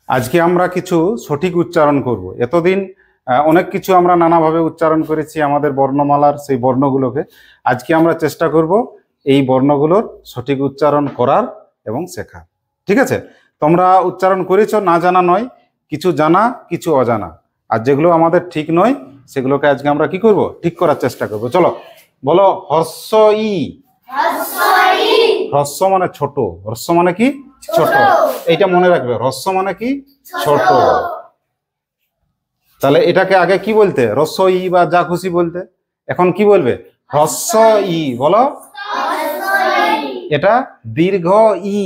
আজকে আমরা কিছু সঠিক উচ্চারণ করব। এতদিন অনেক কিছু আমরা নানাভাবে উচ্চারণ করেছি আমাদের বর্ণমালার সেই বর্ণগুলোকে। আজকে আমরা চেষ্টা করব এই বর্ণগুলোর সঠিক উচ্চারণ করার এবং শেখার। ঠিক আছে? তোমরা উচ্চারণ করেছো, না জানা নয়, কিছু জানা কিছু অজানা, আর যেগুলো আমাদের ঠিক নয় সেগুলোকে আজকে আমরা কি করব, ঠিক করার চেষ্টা করব। চলো বলো, হর্ষ ই। হ্রস্ব মানে ছোট, হ্রস্ব মানে কি ছোট, এইটা মনে রাখবে। হ্রস্ব মানে কি ছোট। তাহলে এটাকে আগে কি বলতে, হ্রস্ব ই বা যা খুশি বলতে। এখন কি বলবে, হ্রস্ব ই। বলো, এটা দীর্ঘ ই।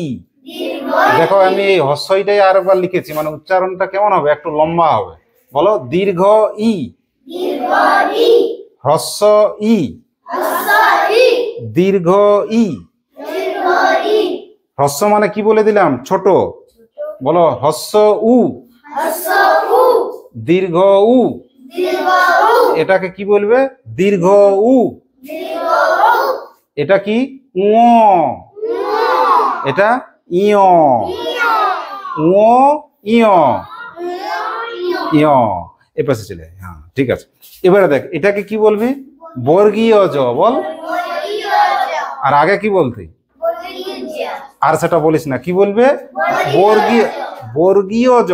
দেখো আমি এই হ্রস্ব ইটাই আরেকবার লিখেছি, মানে উচ্চারণটা কেমন হবে, একটু লম্বা হবে। বলো, দীর্ঘ ই। হ্রস্ব ই, দীর্ঘ ই। হ্রস্ব মানে কি বলে দিলাম, ছোট। বলো, হ্রস্ব উ, দীর্ঘ উ। এটাকে কি বলবে, দীর্ঘ উ। এটা কি উ, এটা ইয়, উ ইয়, ইয়। এ পাশে চলে, হ্যাঁ ঠিক আছে। এবারে দেখ, এটাকে কি বলবি, বর্গীয় জ। বল, আর আগে কি বলতি, আর সেটা বলিস না, কি বলবে, বর্গীয়, বর্গীয় জ।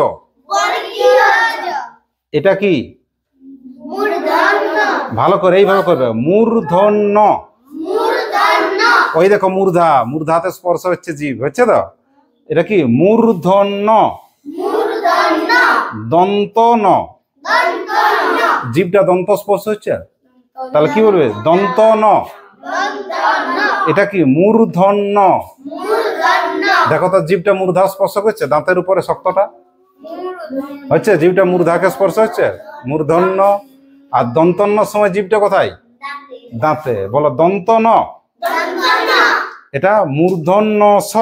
এটা কি, ভালো করে এইভাবে করবে, মূর্ধন্য। ওই দেখো মূর্ধা, মূর্ধাতে স্পর্শ হচ্ছে জিভ, হচ্ছে তো। এটা কি মূর্ধন্য, দন্ত ন, জিভটা দন্ত স্পর্শ হচ্ছে, তাহলে কি বলবে, দন্ত ন। এটা কি মূর্ধন্য। দেখো তো জিভটা মূর্ধা স্পর্শ করছে, দাঁতের উপরে শক্তটা হচ্ছে, জিভটা মূর্ধাকে স্পর্শ হচ্ছে, মূর্ধন্য। আর দন্তন্য সময় জিভটা কোথায়, দাঁতে। বলো, দন্ত ন। এটা মূর্ধন্য স,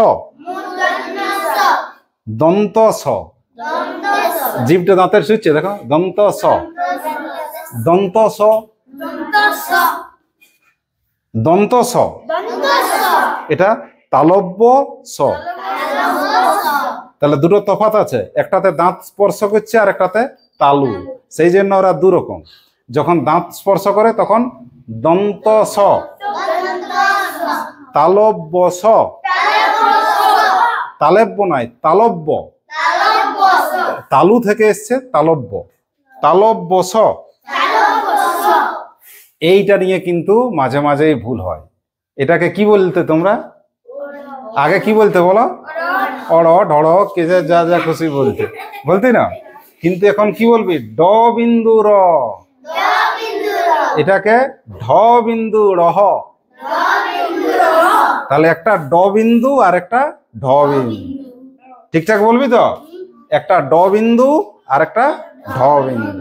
দন্ত স। জিভটা দাঁতের শুচ্ছে, দেখো, দন্ত স, দন্ত স, দন্ত স। এটা তালব্য স। তাহলে দুটো তফাৎ আছে, একটাতে দাঁত স্পর্শ করছে আর একটাতে তালু, সেই জন্য ওরা দু রকম। যখন দাঁত স্পর্শ করে তখন দন্ত স, তালব্য স। তালব্য নয়, তালব্য, তালু থেকে এসছে তালব্য, তালব্য স। এইটা নিয়ে কিন্তু মাঝে মাঝেই ভুল হয়। এটাকে কি বলতে তোমরা, আগে কি বলতে বলো, অড় ঢড় কে যা যা খুশি বলতে, বলতে না। কিন্তু এখন কি বলবি, ড বিন্দু র। এটাকে ঢ বিন্দু রহ। তাহলে একটা ড বিন্দু আর একটা ঢ বিন্দু, ঠিকঠাক বলবি তো। একটা ড বিন্দু আর একটা ঢ বিন্দু।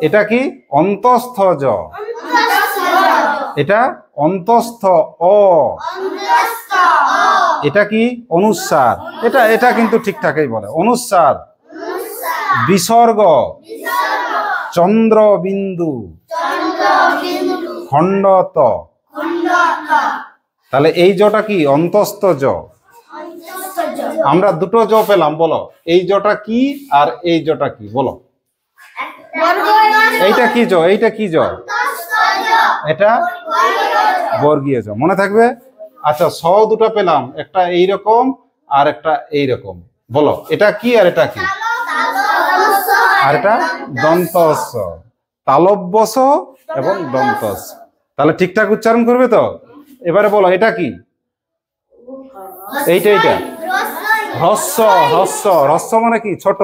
এটা কি অন্তস্থ জ, এটা অন্তস্থ অ। এটা কি অনুস্বার, এটা এটা কিন্তু ঠিকঠাকই বলে, অনুস্বার। বিসর্গ, চন্দ্রবিন্দু, খণ্ডত। তাহলে এই জটা কি অন্তস্থ জ। আমরা দুটো জ পেলাম, বলো এই জটা কি আর এই জটা কি, বলো। এইটা কি জ, এইটা কি জ, এটা বর্গীয় জ, মনে থাকবে। আচ্ছা, স দুটো পেলাম, একটা এইরকম আর একটা এইরকম। বলো এটা কি আর এটা কি, আর এটা দন্ত স, তালব্য স এবং দন্ত স। তাহলে ঠিকঠাক উচ্চারণ করবে তো। এবারে বলো এটা কি, এইটা, এইটা হ্রস্ব। হ্রস্ব, হ্রস্ব মানে কি ছোট,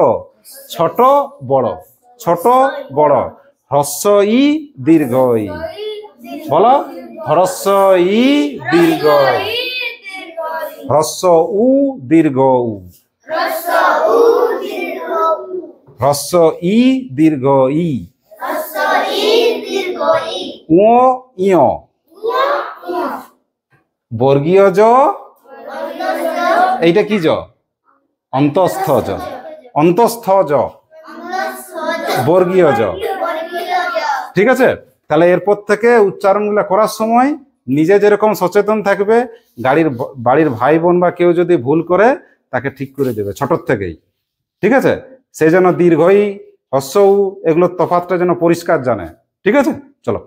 ছোট বড়, ছোট বড়। হ্রস্ব ই, দীর্ঘ ই। বলো, হ্রস্ব ই, দীর্ঘ ই। হ্রস্ব উ, দীর্ঘ উ। হ্রস্ব ই, দীর্ঘ ই। উ ইয়। বর্গীয় জ, এইটা কি জ, অন্তস্থ জ, অন্তস্থ জ, বর্গীয় জ। ঠিক আছে? তাহলে এরপর থেকে উচ্চারণগুলো করার সময় নিজে যেরকম সচেতন থাকবে, বাড়ির ভাই বোন বা কেউ যদি ভুল করে তাকে ঠিক করে দেবে ছোটর থেকেই। ঠিক আছে, সেই জন্য দীর্ঘই, হ্রস্ব উ এগুলোর তফাৎটা যেন পরিষ্কার জানে। ঠিক আছে, চলো।